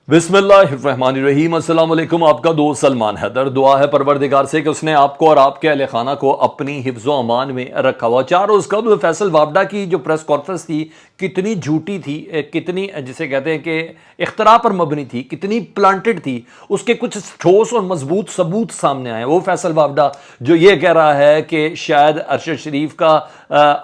बिस्मिल्लाहिर्रहमानिर्रहीम। अस्सलाम वालेकुम। आपका दोस्त सलमान हैदर। दुआ है परवरदिगार से कि उसने आपको और आपके अहले खाना को अपनी हिफ्ज़ व अमान में रखा हुआ। 4 रोज़ कबल फैसल वावडा की जो प्रेस कॉन्फ्रेंस थी, कितनी झूठी थी, कितनी जिसे कहते हैं कि इख्तरा पर मबनी थी, कितनी प्लांटेड थी। उसके कुछ ठोस और मजबूत सबूत सामने आए। वो फैसल वावडा जो ये कह रहा है कि शायद अरशद शरीफ का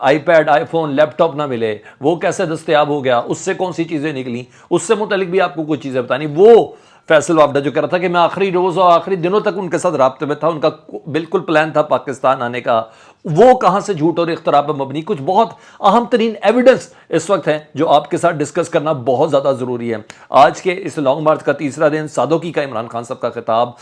आईपैड, आईफोन, लैपटॉप ना मिले, वो कैसे दस्तयाब हो गया, उससे कौन सी चीज़ें निकली, उससे मुतलिक भी आपको कुछ चीज़ें बतानी। वो फैसल वावडा जो कह रहा था कि मैं आखिरी रोज़ और आखिरी दिनों तक उनके साथ राब्ते में था, उनका बिल्कुल प्लान था पाकिस्तान आने का, वो कहाँ से झूठ और इख्तरा पर मबनी कुछ बहुत अहम तरीन एविडेंस इस वक्त है जो आपके साथ डिस्कस करना बहुत ज़्यादा ज़रूरी है। आज के इस लॉन्ग मार्च का तीसरा दिन, सादोकी का इमरान खान साहब का खिताब,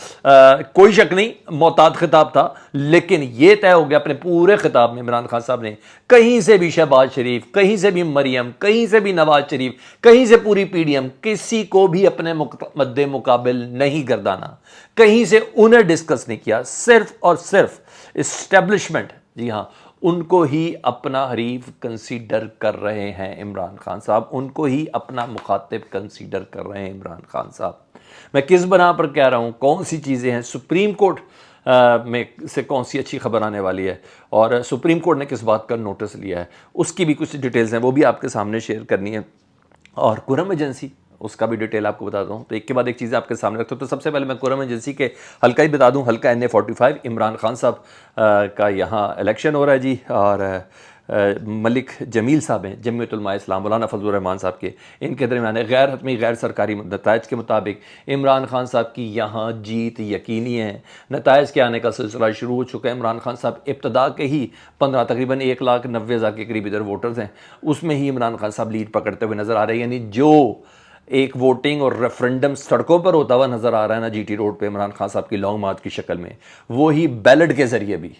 कोई शक नहीं मोहतात खिताब था, लेकिन यह तय हो गया अपने पूरे खिताब में इमरान खान साहब ने कहीं से भी शहबाज शरीफ, कहीं से भी मरियम, कहीं से भी नवाज शरीफ, कहीं से पूरी पीडीएम, किसी को भी अपने मद्दे मुकाबिल नहीं गर्दाना, कहीं से उन्हें डिस्कस नहीं किया। सिर्फ और सिर्फ इस्टेब्लिशमेंट, जी हाँ, उनको ही अपना हरीफ कंसीडर कर रहे हैं इमरान खान साहब, उनको ही अपना मुखातिब कंसीडर कर रहे हैं इमरान खान साहब। मैं किस बना पर कह रहा हूँ, कौन सी चीज़ें हैं, सुप्रीम कोर्ट में से कौन सी अच्छी खबर आने वाली है और सुप्रीम कोर्ट ने किस बात का नोटिस लिया है, उसकी भी कुछ डिटेल्स हैं, वो भी आपके सामने शेयर करनी है। और कुरम एजेंसी, उसका भी डिटेल आपको बता दूं, तो एक के बाद एक चीज़ें आपके सामने रखता हूँ। तो सबसे पहले मैं कुरम एजेंसी के हल्का ही बता दूं, हल्का NA-45 इमरान खान साहब का यहाँ इलेक्शन हो रहा है जी, और मलिक जमील साहब हैं, जमीयत उलमा इस्लाम, मौलाना फजलुर रहमान साहब के, इनके दरमियान गैर हतमी गैर सरकारी नतायज के मुताबिक इमरान खान साहब की यहाँ जीत यकीनी है। नतायज के आने का सिलसिला शुरू हो चुका है। इमरान खान साहब इब्तदा के ही 15 तकरीबन 1,90,000 के करीब इधर वोटर्स हैं, उसमें ही इमरान खान साहब लीड पकड़ते हुए नजर आ रहे हैं। यानी जो एक वोटिंग और रेफरेंडम सड़कों पर होता हुआ नजर आ रहा है ना GT रोड पे इमरान खान साहब की लॉन्ग मार्च की शक्ल में, वो ही बैलेट के जरिए भी,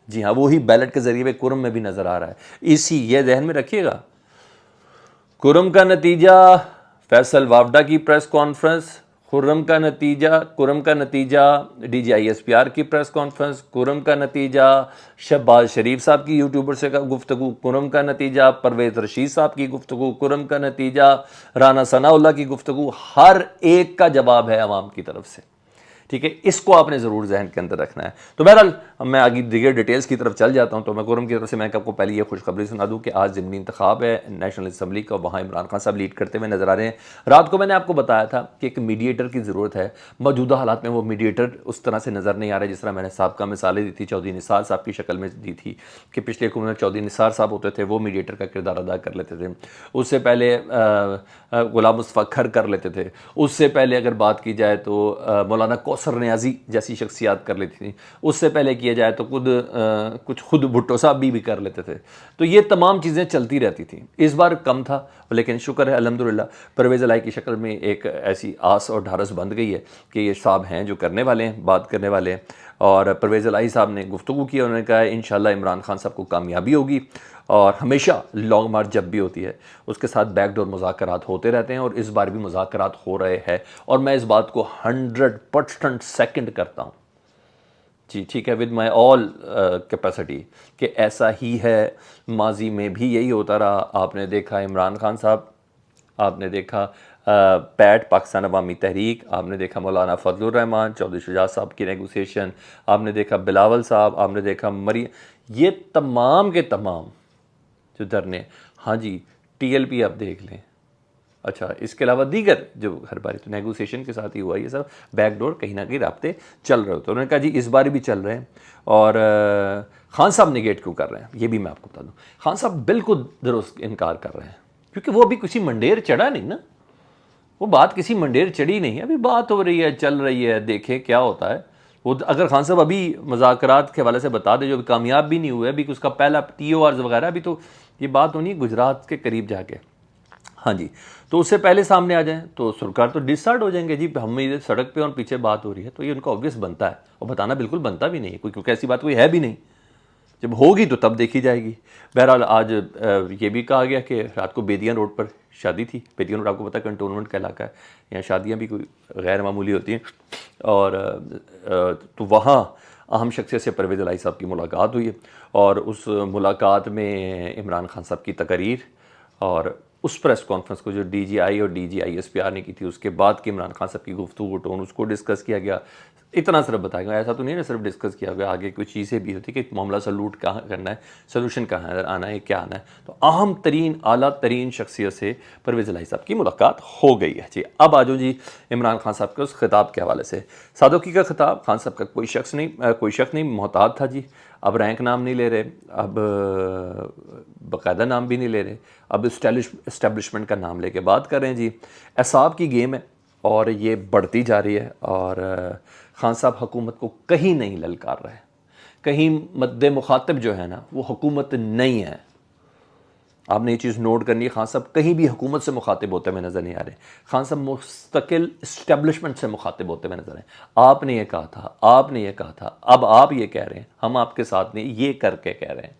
जी हाँ, वो ही बैलेट के जरिए कुरम में भी नजर आ रहा है। इसी ये जहन में रखिएगा। कुरम का नतीजा, फैसल वावडा की प्रेस कॉन्फ्रेंस, कुरम का नतीजा DGISPR की प्रेस कॉन्फ्रेंस, कुरम का नतीजा शहबाज शरीफ साहब की यूट्यूबर से का गुफ्तगू, कुरम का नतीजा परवेज़ रशीद साहब की गुफ्तगू, कुरम का नतीजा राना सनाउल्लाह की गुफ्तगू, हर एक का जवाब है अवाम की तरफ से। ठीक है, इसको आपने ज़रूर जहन के अंदर रखना है। तो बहरहाल मैं आगे दिगर डिटेल्स की तरफ चल जाता हूँ। तो मैं कुरम की तरफ से मैं आपको पहले ये खुशखबरी सुना दूँ कि आज ज़िमनी इंतखाब है नेशनल असम्बली का, वहाँ इमरान खान साहब लीड करते हुए नजर आ रहे हैं। रात को मैंने आपको बताया था कि एक मीडिएटर की ज़रूरत है। मौजूदा हालात में वो मीडिएटर उस तरह से नज़र नहीं आ रहा है जिस तरह मैंने साहब का मिसालें दी थी, चौधरी निसार साहब की शक्ल में दी थी कि पिछले हुकूमत में चौधरी निसार साहब होते थे, वो मीडिएटर का किरदार अदा कर लेते थे। उससे पहले गुलाम मुस्तफ़ा खर कर लेते थे। उससे पहले अगर बात की जाए तो मौलाना कौसर नियाज़ी जैसी शख्सियात कर लेती थी। उससे पहले किया जाए तो कुछ खुद भुट्टो साहब भी कर लेते थे। तो ये तमाम चीज़ें चलती रहती थी। इस बार कम था, लेकिन शुक्र है अल्हम्दुलिल्लाह परवेज़ इलाही की शक्ल में एक ऐसी आस और ढारस बंध गई है कि ये साहब हैं जो करने वाले हैं, बात करने वाले हैं। और परवेज़ इलाही साहब ने गुफ्तगू की, उन्होंने कहा इंशाल्लाह इमरान खान साहब को कामयाबी होगी। और हमेशा लॉन्ग मार्च जब भी होती है उसके साथ बैकडोर मुज़ाकरात होते रहते हैं, और इस बार भी मुज़ाकरात हो रहे हैं। और मैं इस बात को 100% सेकंड करता हूँ जी, ठीक है, विद माई ऑल कैपेसिटी, कि ऐसा ही है। माजी में भी यही होता रहा। आपने देखा इमरान खान साहब, आपने देखा पैट पाकिस्तान अवामी तहरीक, आपने देखा मौलाना फजलुर रहमान, चौधरी शुजात साहब की नेगोशिएशन, आपने देखा बिलावल साहब, आपने देखा मरियम, ये तमाम के तमाम जो धरने। हाँ जी, TLP आप देख लें। अच्छा, इसके अलावा दीगर जो हर बारी तो नेगोशिएशन के साथ ही हुआ, ये सब बैकडोर कहीं ना कहीं राब्ते चल रहे होते। उन्होंने कहा जी इस बार भी चल रहे हैं। और खान साहब निगेट क्यों कर रहे हैं ये भी मैं आपको बता दूं। खान साहब बिल्कुल दुरुस्त इनकार कर रहे हैं, क्योंकि वो अभी किसी मंडेर चढ़ा नहीं ना, वो बात किसी मंडेर चढ़ी नहीं है, अभी बात हो रही है, चल रही है, देखें क्या होता है। वो अगर खान साहब अभी मुज़ाकरात के हवाले से बता दे, जो अभी कामयाब भी नहीं हुए, अभी उसका पहला TORs वगैरह, अभी तो ये बात होनी है गुजरात के करीब जाके। हाँ जी, तो उससे पहले सामने आ जाएं तो सरकार तो डिस्चार्ज हो जाएंगे जी, हम इधर सड़क पे और पीछे बात हो रही है। तो ये उनका ऑब्वियस बनता है, और बताना बिल्कुल बनता भी नहीं है कोई, क्योंकि ऐसी बात कोई है भी नहीं। जब होगी तो तब देखी जाएगी। बहरहाल आज ये भी कहा गया कि रात को बेदियाँ रोड पर शादी थी। बेदियाँ रोड आपको पता है कंटोनमेंट का इलाका है, यहाँ शादियाँ भी कोई गैर मामूली होती हैं। और तो वहाँ अहम शख्सियत से परवेज़ इलाही साहब की मुलाकात हुई है, और उस मुलाकात में इमरान खान साहब की तकरीर और उस प्रेस कॉन्फ्रेंस को जो DGI और DGI-SPR ने की थी, उसके बाद की इमरान खान साहब की गुफ्तगू टोन, उसको डिस्कस किया गया। इतना सिर्फ बताया गया, ऐसा तो नहीं है सिर्फ डिस्कस किया गया, आगे कुछ चीज़ें भी होती कि मामला सलूट कहाँ करना है, सोल्यूशन कहाँ है, आना है, क्या आना है। तो अहम तरीन आला तरीन शख्सियत से परवेज़ इलाही साहब की मुलाकात हो गई है जी। अब आ जाओ जी इमरान खान साहब के उस खिताब के हवाले से। सादोकी का खिताब, खान साहब का कोई शक नहीं, मोहतात था जी। अब रैंक नाम नहीं ले रहे, अब बाकायदा नाम भी नहीं ले रहे, अब इस्टेब्लिशमेंट का नाम लेके बात कर रहे हैं जी। एसाब की गेम है और ये बढ़ती जा रही है, और खान साहब हुकूमत को कहीं नहीं ललकार रहे, कहीं मद्दे मुखातिब जो है ना वो हुकूमत नहीं है। आपने ये चीज़ नोट करनी है, खान साहब कहीं भी हुकूमत से मुखातिब होते हुए नज़र नहीं आ रहे। खान साहब मुस्तकिल इस्टेब्लिशमेंट से मुखातिब होते हुए नज़र आए। आपने ये कहा था, आपने ये कहा था, अब आप ये कह रहे हैं, हम आपके साथ नहीं, ये करके कह रहे हैं।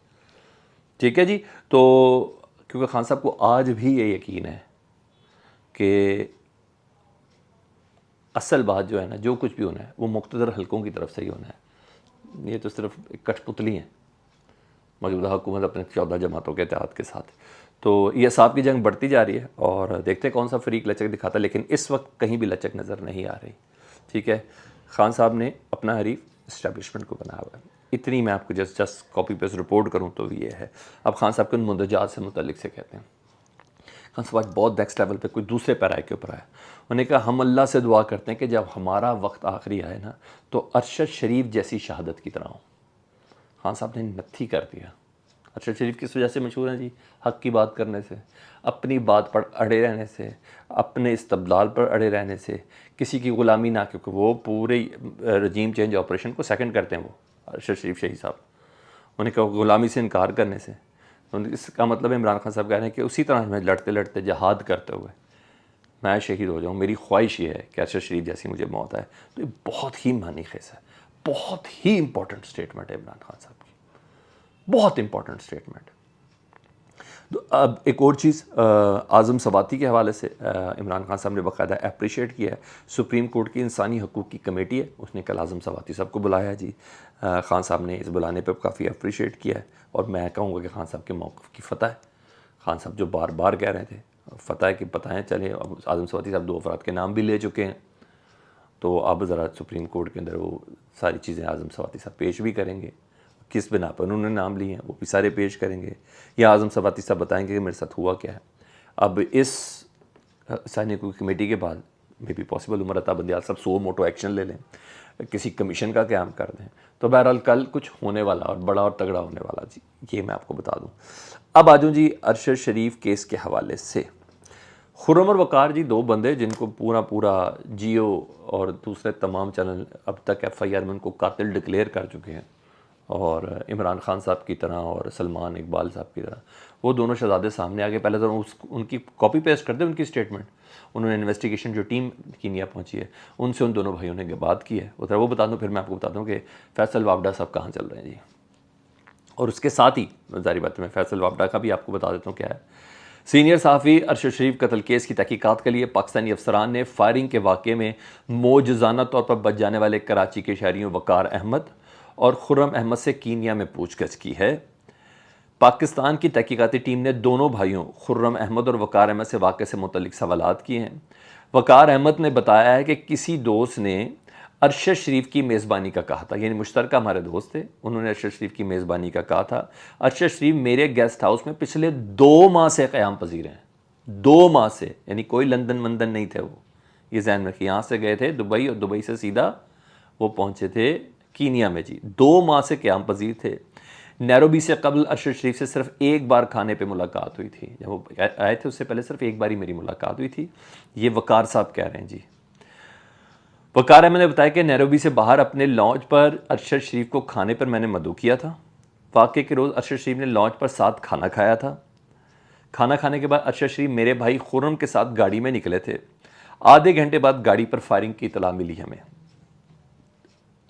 ठीक है जी। तो क्योंकि खान साहब को आज भी ये यकीन है कि असल बात जो है ना, जो कुछ भी होना है वो मुक़्तदर हलकों की तरफ से ही होना है। ये तो सिर्फ एक कठपुतली है मौजूदा हुकूमत अपने 14 जमातों के इत्तेहाद के साथ। तो ये साहब की जंग बढ़ती जा रही है और देखते हैं कौन सा फरीक लचक दिखाता है, लेकिन इस वक्त कहीं भी लचक नज़र नहीं आ रही। ठीक है, खान साहब ने अपना हरीफ इस्टेब्लिशमेंट को बनाया हुआ है। इतनी मैं आपको जस्ट कॉपी पेस्ट रिपोर्ट करूँ तो ये है। अब खान साहब के उन मुंदजात से मुतल्लिक से कहते हैं, खान साहब आज बहुत नेक्स्ट लेवल पे कोई दूसरे पैराए के ऊपर आया। उन्होंने कहा हम अल्लाह से दुआ करते हैं कि जब हमारा वक्त आखिरी आए ना तो अरशद शरीफ जैसी शहादत की तरह हो। खान साहब ने नत्थी कर दिया। अरशद शरीफ किस वजह से मशहूर हैं जी? हक़ की बात करने से, अपनी बात पर अड़े रहने से, अपने इस्तबदाल पर अड़े रहने से, किसी की ग़ुलामी ना, क्योंकि वो पूरे रजीम चेंज ऑपरेशन को सेकंड करते हैं वो अरशद शरीफ शहीद साहब। उन्हें कहा ग़ुलामी से इनकार करने से, तो इसका मतलब इमरान खान साहब कह रहे हैं कि उसी तरह मैं लड़ते लड़ते जहाद करते हुए मैं शहीद हो जाऊँ, मेरी ख्वाहिश ये है कि अरशद शरीफ जैसी मुझे मौत आए। तो ये बहुत ही मानी खेस है, बहुत ही इंपॉर्टेंट स्टेटमेंट है इमरान खान साहब की, बहुत इंपॉर्टेंट स्टेटमेंट। तो अब एक और चीज़ आज़म सवाती के हवाले से इमरान खान साहब ने बाकायदा अप्रिशिएट किया है। सुप्रीम कोर्ट की इंसानी हकूक़ की कमेटी है, उसने कल आज़म सवाती साहब को बुलाया जी। खान साहब ने इस बुलाने पर काफ़ी अप्रिशिएट किया है और मैं कहूँगा कि खान साहब के मौक़िफ़ की फ़तह है। खान साहब जो बार बार कह रहे थे फ़तह है कि पता है, चले अब आज़म सवाती साहब 2 अफराद के नाम भी ले चुके हैं, तो अब ज़रा सुप्रीम कोर्ट के अंदर वो सारी चीज़ें आज़म सवाती साहब पेश भी करेंगे, किस बिना पर उन्होंने नाम लिए हैं वो भी सारे पेश करेंगे, या आज़म सवाती साहब बताएंगे कि मेरे साथ हुआ क्या है। अब इस सैनिक कमेटी के बाद may be possible Umar Ata Bandial साहब सो मोटो एक्शन ले लें, किसी कमीशन का क़याम कर दें, तो बहरहाल कल कुछ होने वाला और बड़ा और तगड़ा होने वाला जी, ये मैं आपको बता दूँ। अब आ जाऊँ जी अरशद शरीफ केस के हवाले से। खुर्रम और वक़ार जी 2 बंदे जिनको पूरा जियो और दूसरे तमाम चैनल अब तक FIR में उनको कातिल डिक्लेयर कर चुके हैं, और इमरान खान साहब की तरह और सलमान इकबाल साहब की तरह वो दोनों शहजादे सामने आ गए। पहले तो उनकी कॉपी पेस्ट कर दें उनकी स्टेटमेंट। उन्होंने इन्वेस्टिगेशन जो टीम कीनिया पहुंची है उनसे उन दोनों भाइयों ने बात की है, वो बता दूं, फिर मैं आपको बता दूं कि फैसल वावडा साहब कहाँ चल रहे हैं जी। और उसके साथ ही ज़ाहिर बात है मैं फैसल वावडा का भी आपको बता देता हूँ क्या है। सीनियर सहाफ़ी अरशद शरीफ कत्ल केस की तहकीकात के लिए पाकिस्तानी अफसरान ने फायरिंग के वाक़े में मोजज़ाना तौर पर बच जाने वाले कराची के शहरियों वक़ार अहमद और खुर्रम अहमद से कीनिया में पूछगछ की है। पाकिस्तान की तहकीकाती टीम ने दोनों भाइयों खुर्रम अहमद और वक़ार अहमद से वाक़े से मुतल्लिक़ सवालात किए हैं। वक़ार अहमद ने बताया है कि किसी दोस्त ने अरशद शरीफ की मेज़बानी का कहा था, यानी मुश्तरका हमारे दोस्त थे, उन्होंने अरशद शरीफ की मेज़बानी का कहा था। अरशद शरीफ मेरे गेस्ट हाउस में पिछले 2 माह से क़याम पजीर हैं, 2 माह से, यानी कोई लंदन वंदन नहीं थे वो, ये ज़हन में रखिए। यहाँ से गए थे दुबई और दुबई से सीधा वो पहुँचे थे कीनिया में जी। 2 माह से क़याम पजीर थे। नैरोबी से कबल अरशद शरीफ से सिर्फ एक बार खाने पे मुलाकात हुई थी, जब वो आए थे उससे पहले सिर्फ एक बार ही मेरी मुलाकात हुई थी। ये वक़ार साहब कह रहे हैं जी। वक़ार अहमद ने बताया कि नैरोबी से बाहर अपने लॉन्च पर अरशद शरीफ को खाने पर मैंने मदऊ किया था। वाक़े के रोज़ अरशद शरीफ ने लॉन्च पर साथ खाना खाया था। खाना खाने के बाद अरशद शरीफ मेरे भाई खुर्रम के साथ गाड़ी में निकले थे। आधे घंटे बाद गाड़ी पर फायरिंग की इतला मिली हमें।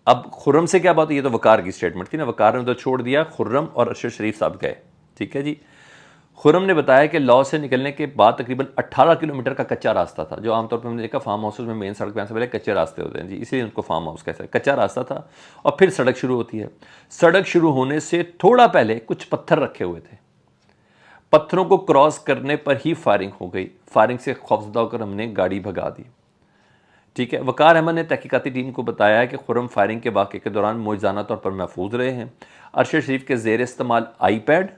अब खुर्रम से क्या बात हुई, ये तो वक़ार की स्टेटमेंट थी ना, वक़ार ने तो छोड़ दिया, खुर्रम और अरशद शरीफ साहब गए। ठीक है जी। खुर्रम ने बताया कि लॉ से निकलने के बाद तकरीबन 18 किलोमीटर का कच्चा रास्ता था, जो आमतौर पर हमने देखा फार्म हाउस में मेन सड़क पे से पहले कच्चे रास्ते होते हैं जी, इसलिए उनको फार्म हाउस कहते हैं। कच्चा रास्ता था और फिर सड़क शुरू होती है। सड़क शुरू होने से थोड़ा पहले कुछ पत्थर रखे हुए थे। पत्थरों को क्रॉस करने पर ही फायरिंग हो गई। फायरिंग से खौफजदा होकर हमने गाड़ी भगा दी। ठीक है। वकार अहमद ने तहकीकाती टीम को बताया कि खुर्रम फायरिंग के वाक़े के दौरान मौजज़ाना तौर पर महफूज रहे हैं। अरशद शरीफ के ज़ेर इस्तेमाल आईपैड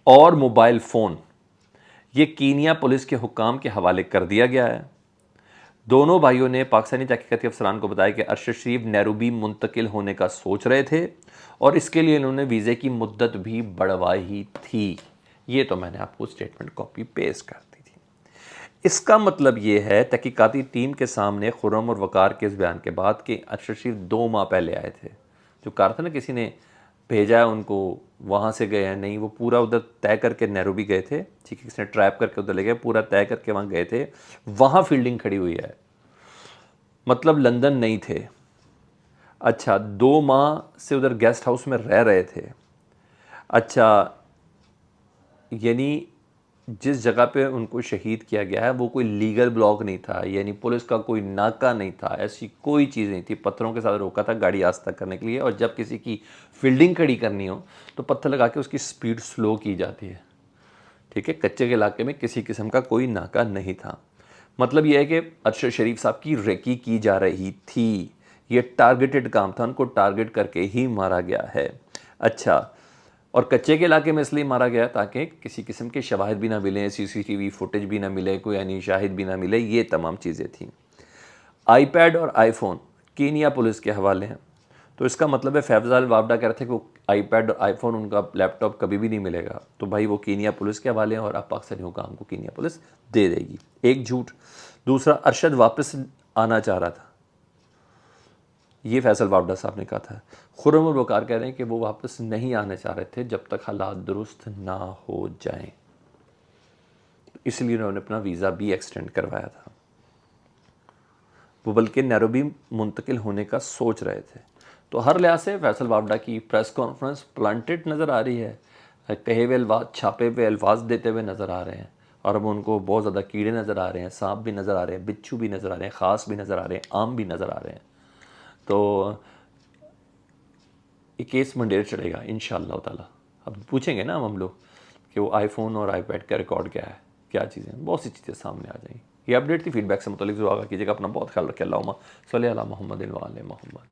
और मोबाइल फ़ोन ये कीनिया पुलिस के हुक्काम के हवाले कर दिया गया है। दोनों भाइयों ने पाकिस्तानी तहकीकाती अफसरान को बताया कि अरशद शरीफ नैरोबी मुंतकिल होने का सोच रहे थे और इसके लिए इन्होंने वीज़े की मुद्दत भी बढ़वाई थी। ये तो मैंने आपको स्टेटमेंट कॉपी पेस्ट कर दी थी। इसका मतलब ये है तहकीकाती टीम के सामने खुर्रम और वकार के इस बयान के बाद कि अरशद शरीफ 2 माह पहले आए थे। जो कहा था ना किसी ने भेजा है उनको, वहाँ से गए हैं, नहीं, वो पूरा उधर तय करके नैरोबी गए थे। ठीक है, किसी ने ट्रैप करके उधर ले गए, पूरा तय करके वहाँ गए थे, वहाँ फील्डिंग खड़ी हुई है, मतलब लंदन नहीं थे। अच्छा, 2 माह से उधर गेस्ट हाउस में रह रहे थे। अच्छा, यानी जिस जगह पे उनको शहीद किया गया है वो कोई लीगल ब्लॉक नहीं था, यानी पुलिस का कोई नाका नहीं था, ऐसी कोई चीज़ नहीं थी। पत्थरों के साथ रोका था गाड़ी आस्ता करने के लिए, और जब किसी की फील्डिंग खड़ी करनी हो तो पत्थर लगा के उसकी स्पीड स्लो की जाती है। ठीक है, कच्चे के इलाके में किसी किस्म का कोई नाका नहीं था। मतलब यह है कि अरशद शरीफ साहब की रेकी की जा रही थी, ये टारगेटेड काम था, उनको टारगेट करके ही मारा गया है। अच्छा, और कच्चे के इलाके में इसलिए मारा गया ताकि किसी किस्म के शवाहिद भी ना मिले, सीसीटीवी फुटेज भी ना मिले, कोई यानी शाहिद भी ना मिले, ये तमाम चीज़ें थीं। आईपैड और आईफोन कीनिया पुलिस के हवाले हैं। तो इसका मतलब है फैज़ल वावडा कह रहे थे कि वो आईपैड और आईफोन, उनका लैपटॉप कभी भी नहीं मिलेगा, तो भाई वो कीनिया पुलिस के हवाले हैं और अब पाकिस्तानी हुकाम को कीनिया पुलिस दे देगी। एक झूठ। दूसरा, अरशद वापस आना चाह रहा था, ये फैसल वावडा साहब ने कहा था। खुर्रम और वकार कह रहे हैं कि वो वापस नहीं आने चाह रहे थे जब तक हालात दुरुस्त ना हो जाएं, इसलिए उन्होंने अपना वीज़ा भी एक्सटेंड करवाया था। वो बल्कि नैरोबी मुंतकिल होने का सोच रहे थे। तो हर लिहाज से फैसल वावडा की प्रेस कॉन्फ्रेंस प्लांटेड नज़र आ रही है, कहे हुए अल्फाज, छापे हुए अल्फाज देते हुए नज़र आ रहे हैं, और अब उनको बहुत ज़्यादा कीड़े नज़र आ रहे हैं, सांप भी नज़र आ रहे हैं, बिच्छू भी नज़र आ रहे हैं, ख़ास भी नज़र आ रहे हैं, आम भी नज़र आ रहे हैं। तो ये केस मंडेर चढ़ेगा इंशाअल्लाह ताला। अब पूछेंगे ना हम लोग कि वो आईफोन और आईपैड का रिकॉर्ड क्या है, क्या चीज़ें, बहुत सी चीज़ें सामने आ जाएंगी। ये अपडेट थी, फीडबैक से मुतल्लिक दुआ कीजिएगा। अपना बहुत ख्याल रखें। अल्लाहुम्मा सल्ली अला मुहम्मदिन व आले मुहम्मद।